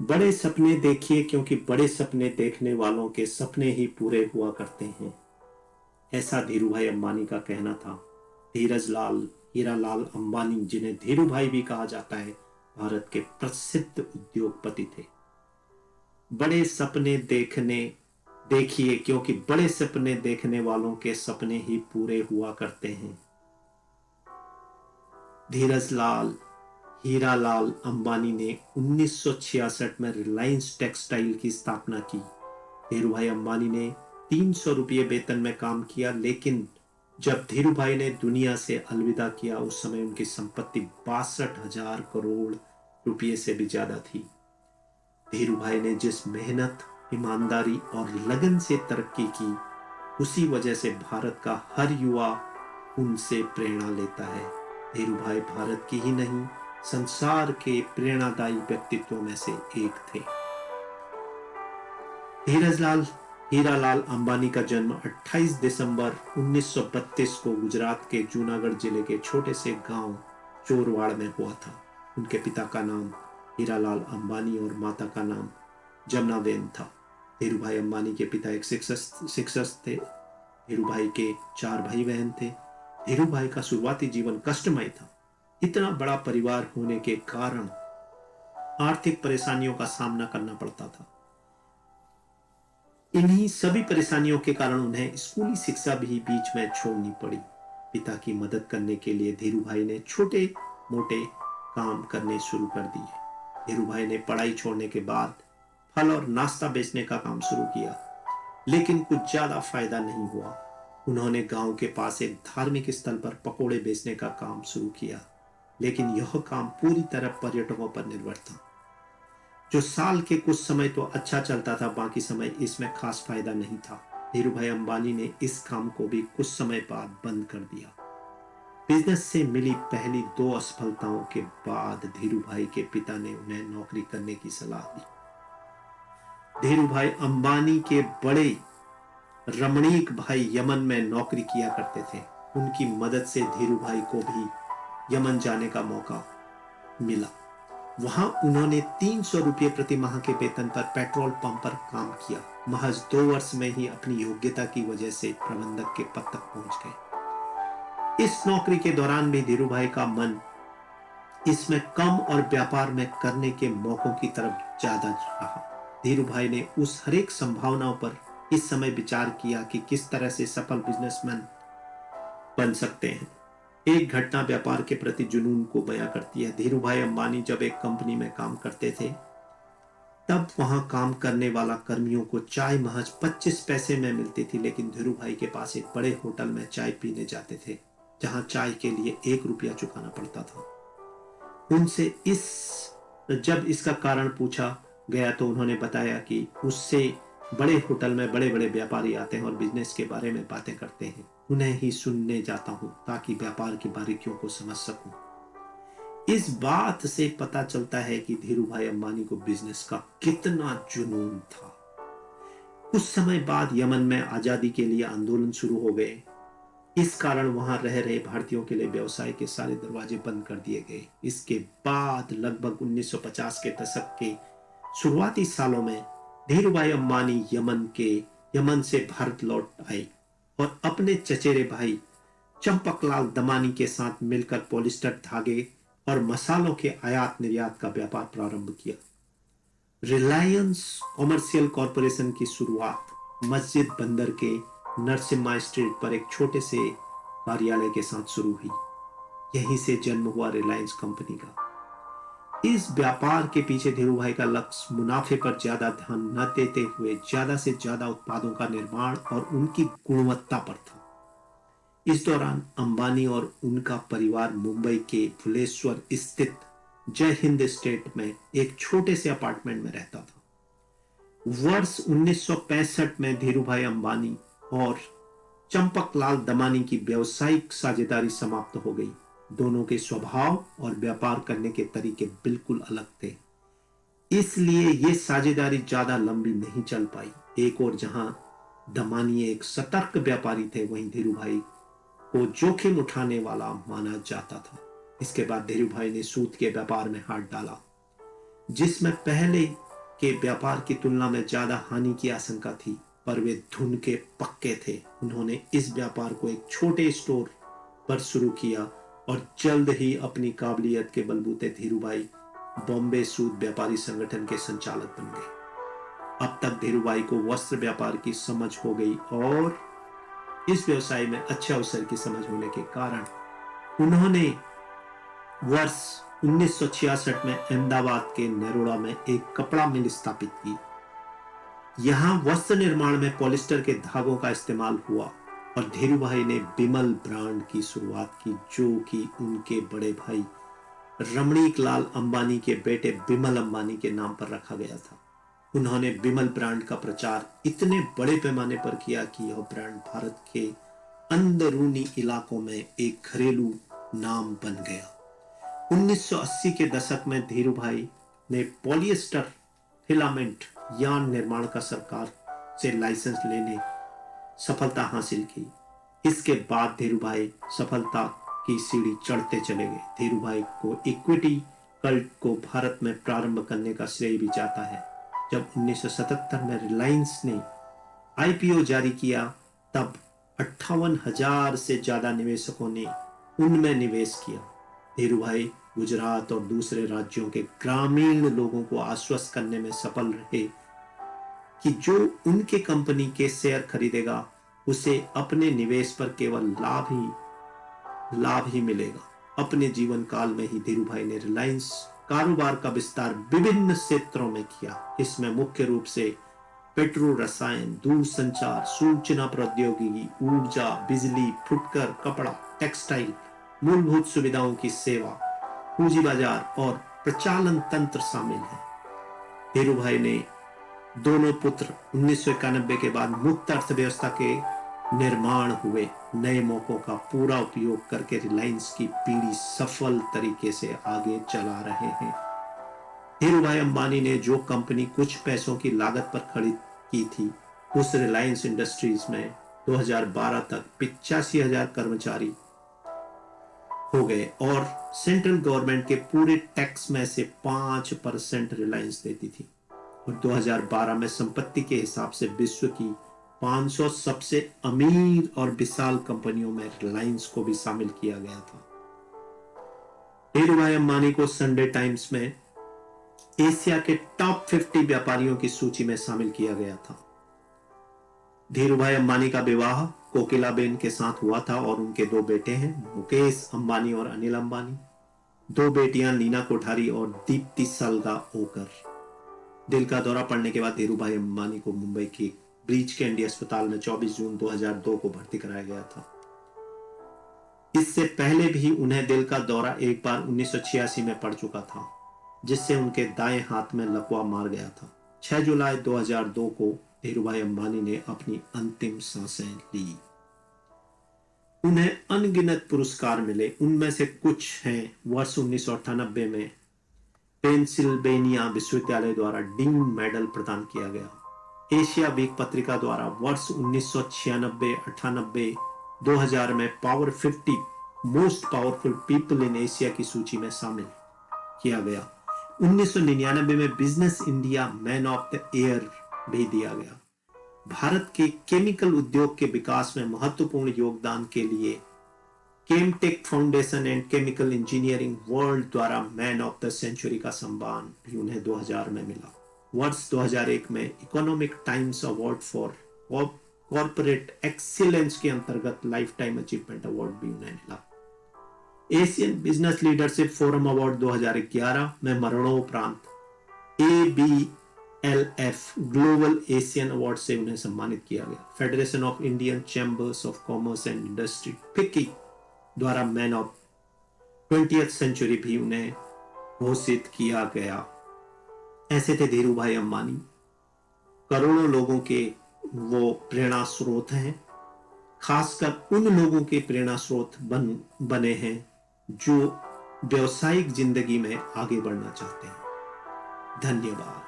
बड़े सपने देखिए क्योंकि बड़े सपने देखने वालों के सपने ही पूरे हुआ करते हैं। ऐसा धीरूभाई अंबानी का कहना था। धीरज लाल हीरालाल अंबानी, जिन्हें धीरूभाई भी कहा जाता है, भारत के प्रसिद्ध उद्योगपति थे। बड़े सपने देखने देखिए क्योंकि बड़े सपने देखने वालों के सपने ही पूरे हुआ करते हैं। धीरज लाल हीरालाल अंबानी ने 1966 में रिलायंस टेक्सटाइल की स्थापना की। धीरूभाई अंबानी ने 300 रुपये वेतन में काम किया, लेकिन जब धीरूभाई ने दुनिया से अलविदा किया उस समय उनकी संपत्ति 62,000 करोड़ रुपये से भी ज्यादा थी। धीरूभाई ने जिस मेहनत, ईमानदारी और लगन से तरक्की की, उसी वजह से भारत का हर युवा उनसे प्रेरणा लेता है। धीरूभाई भारत की ही नहीं, संसार के प्रेरणादायी व्यक्तित्वों में से एक थे। धीरजलाल हीरालाल अंबानी का जन्म 28 दिसंबर 1932 को गुजरात के जूनागढ़ जिले के छोटे से गांव चोरवाड़ में हुआ था। उनके पिता का नाम हीरालाल अंबानी और माता का नाम जमनाबेन था। धीरूभाई अंबानी के पिता एक शिक्षक थे। धीरूभाई के 4 भाई बहन थे। धीरूभाई का शुरुआती जीवन कष्टमय था। इतना बड़ा परिवार होने के कारण आर्थिक परेशानियों का सामना करना पड़ता था। इन्हीं सभी परेशानियों के कारण उन्हें स्कूली शिक्षा भी बीच में छोड़नी पड़ी। पिता की मदद करने के लिए धीरूभाई ने छोटे मोटे काम करने शुरू कर दिए। धीरूभाई ने पढ़ाई छोड़ने के बाद फल और नाश्ता बेचने का काम शुरू किया, लेकिन कुछ ज्यादा फायदा नहीं हुआ। उन्होंने गांव के पास एक धार्मिक स्थल पर पकोड़े बेचने का काम शुरू किया, लेकिन यह काम पूरी तरह पर्यटकों पर निर्भर था। जो साल के कुछ समय तो अच्छा चलता था, बाकी समय इसमें खास फायदा नहीं था। धीरूभाई अंबानी ने इस काम को भी कुछ समय बाद बंद कर दिया। बिजनेस से मिली पहली 2 असफलताओं के बाद धीरूभाई के पिता ने उन्हें नौकरी करने की सलाह दी। धीरूभाई अंबानी के बड़े रमणीक भाई यमन में नौकरी किया करते थे। उनकी मदद से धीरूभाई को भी यमन जाने का मौका मिला। वहां उन्होंने 300 रुपये प्रति माह के वेतन पर पेट्रोल पंप पर काम किया। महज 2 वर्ष में ही अपनी योग्यता की वजह से प्रबंधक के पद तक पहुंच गए। इस नौकरी के दौरान भी धीरूभाई का मन इसमें कम और व्यापार में करने के मौकों की तरफ ज्यादा रहा। धीरूभाई ने उस हरेक संभावनाओं पर इस समय विचार किया कि किस तरह से सफल बिजनेसमैन बन सकते हैं। एक घटना व्यापार के प्रति जुनून को बयां करती है। धीरूभाई अंबानी जब एक कंपनी में काम करते थे, तब वहां काम करने वाला कर्मियों को चाय महज 25 पैसे में मिलती थी, लेकिन धीरूभाई के पास एक बड़े होटल में चाय पीने जाते थे, जहां चाय के लिए 1 रुपया चुकाना पड़ता था। उनसे जब इसका कारण पूछा गया तो उन्होंने बताया कि उससे बड़े होटल में बड़े बड़े व्यापारी आते हैं और बिजनेस के बारे में बातें करते हैं। उन्हें ही सुनने जाता हूं ताकि व्यापार की बारीकियों को समझ सकूं। इस बात से पता चलता है कि धीरूभाई अंबानी को बिजनेस का कितना जुनून था। कुछ समय बाद यमन में आजादी के लिए आंदोलन शुरू हो गए। इस कारण वहां रह रहे भारतीयों के लिए व्यवसाय के सारे दरवाजे बंद कर दिए गए। इसके बाद लगभग 1950 के दशक के शुरुआती सालों में धीरूभाई अंबानी यमन से भारत लौट आए और अपने चचेरे भाई चंपकलाल दमानी के साथ मिलकर पॉलिस्टर धागे और मसालों के आयात निर्यात का व्यापार प्रारंभ किया। रिलायंस कॉमर्शियल कॉरपोरेशन की शुरुआत मस्जिद बंदर के नरसिम्हा स्ट्रीट पर एक छोटे से कार्यालय के साथ शुरू हुई। यहीं से जन्म हुआ रिलायंस कंपनी का। इस व्यापार के पीछे धीरूभाई का लक्ष्य मुनाफे पर ज्यादा ध्यान न देते हुए ज्यादा से ज्यादा उत्पादों का निर्माण और उनकी गुणवत्ता पर था। इस दौरान अंबानी और उनका परिवार मुंबई के फुलेश्वर स्थित जय हिंद स्टेट में एक छोटे से अपार्टमेंट में रहता था। वर्ष 1965 में धीरूभाई अंबानी और चंपकलाल दमानी की व्यावसायिक साझेदारी समाप्त हो गई। दोनों के स्वभाव और व्यापार करने के तरीके बिल्कुल अलग थे, इसलिए यह साझेदारी ज्यादा लंबी नहीं चल पाई। एक और जहां दमानी एक सतर्क व्यापारी थे, वहीं धीरूभाई को जोखिम उठाने वाला माना जाता था। इसके बाद धीरूभाई ने सूत के व्यापार में हाथ डाला, जिसमें पहले के व्यापार की तुलना में ज्यादा हानि की आशंका थी, पर वे धुन के पक्के थे। उन्होंने इस व्यापार को एक छोटे स्टोर पर शुरू किया और जल्द ही अपनी काबिलियत के बलबूते धीरूभाई बॉम्बे सूत व्यापारी संगठन के संचालक बन गए। अब तक धीरूभाई को वस्त्र व्यापार की समझ हो गई और इस व्यवसाय में अच्छे अवसर की समझ होने के कारण उन्होंने वर्ष 1966 में अहमदाबाद के नरोड़ा में एक कपड़ा मिल स्थापित की। यहां वस्त्र निर्माण में पॉलिस्टर के धागों का इस्तेमाल हुआ और धीरूभाई ने बिमल ब्रांड की शुरुआत की, जो कि उनके बड़े भाई रमणीक लाल अंबानी के बेटे बिमल अंबानी के नाम पर रखा गया था। उन्होंने बिमल ब्रांड का प्रचार इतने बड़े पैमाने पर किया कि यह ब्रांड भारत के अंदरूनी इलाकों में एक घरेलू नाम बन गया। 1980 के दशक में धीरूभाई ने पॉलिएस्टर फिलामेंट यार्न निर्माण का सरकार से लाइसेंस लेने सफलता हासिल की। इसके बाद धीरूभाई सफलता की सीढ़ी चढ़ते चले गए। धीरूभाई को इक्विटी कल्ट को भारत में प्रारंभ करने का श्रेय भी जाता है। जब 1977 में रिलायंस ने आईपीओ जारी किया, तब 58,000 से ज्यादा निवेशकों ने उनमें निवेश किया। धीरूभाई गुजरात और दूसरे राज्यों के ग्रामीण लोगों को आश्वस्त करने में सफल रहे कि जो उनके कंपनी के शेयर खरीदेगा उसे अपने निवेश पर केवल लाभ ही मिलेगा। अपने जीवन काल में ही धीरूभाई ने रिलायंस कारोबार का विस्तार विभिन्न क्षेत्रों में किया। इसमें मुख्य रूप से पेट्रो रसायन, दूरसंचार, सूचना प्रौद्योगिकी, ऊर्जा, बिजली, फुटकर, कपड़ा, टेक्सटाइल, मूलभूत सुविधाओं की सेवा, पूंजी बाजार और प्रचालन तंत्र शामिल है। धीरूभाई ने दोनों पुत्र 1991 के बाद मुक्त अर्थव्यवस्था के निर्माण हुए नए मौकों का पूरा उपयोग करके रिलायंस की पीढ़ी सफल तरीके से आगे चला रहे हैं। धीरूभाई अंबानी ने जो कंपनी कुछ पैसों की लागत पर खड़ी की थी, उस रिलायंस इंडस्ट्रीज में 2012 तक 85,000 कर्मचारी हो गए और सेंट्रल गवर्नमेंट के पूरे टैक्स में से 5% रिलायंस देती थी। और 2012 में संपत्ति के हिसाब से विश्व की 500 सबसे अमीर और विशाल कंपनियों में रिलायंस को भी शामिल किया गया था। धीरूभाई अंबानी को संडे टाइम्स में एशिया के टॉप 50 व्यापारियों की सूची में शामिल किया गया था। धीरूभाई अंबानी का विवाह कोकिलाबेन के साथ हुआ था और उनके 2 बेटे हैं, मुकेश अंबानी और अनिल अंबानी। 2 बेटियां नीना कोठारी और दीप्ति सलगा ओकर। दिल का दौरा पड़ने के बाद धीरूभाई अंबानी को मुंबई के ब्रीच कैंडी अस्पताल में 24 जून 2002 को भर्ती कराया गया था। इससे पहले भी उन्हें दिल का दौरा एक बार 1986 में पड़ चुका था, जिससे उनके दाएं हाथ में लकवा मार गया था। 6 जुलाई 2002 को धीरूभाई अंबानी ने अपनी अंतिम सांसें ली। उन्हें अनगिनत पुरस्कार मिले, उनमें से कुछ हैं वर्ष 1998 में पेंसिल्वेनिया विश्वविद्यालय द्वारा डीन मेडल प्रदान किया गया। एशिया वीक पत्रिका द्वारा वर्ष 1996, 98, 2000 में power 50 most powerful people in Asia की सूची में शामिल किया गया। 1999 में business India man of the year भी दिया गया। भारत के केमिकल उद्योग के विकास में महत्वपूर्ण योगदान के लिए Chemtech foundation and chemical engineering world द्वारा मैन ऑफ द सेंचुरी का सम्मान भी उन्हें 2000 में मिला। वर्ष 2001 में economic times award for corporate excellence के अंतर्गत लाइफ टाइम अचीवमेंट अवार्ड भी उन्हें मिला। Asian business leadership forum award 2011 में मरणोपरांत ABLF ग्लोबल एशियन अवार्ड से उन्हें सम्मानित किया गया। Federation of Indian chambers of commerce and industry FICCI द्वारा मैन ऑफ 20th सेंचुरी भी उन्हें घोषित किया गया। ऐसे थे धीरूभाई अंबानी। करोड़ों लोगों के वो प्रेरणा स्रोत हैं, खासकर उन लोगों के प्रेरणा स्रोत बने हैं जो व्यावसायिक जिंदगी में आगे बढ़ना चाहते हैं। धन्यवाद।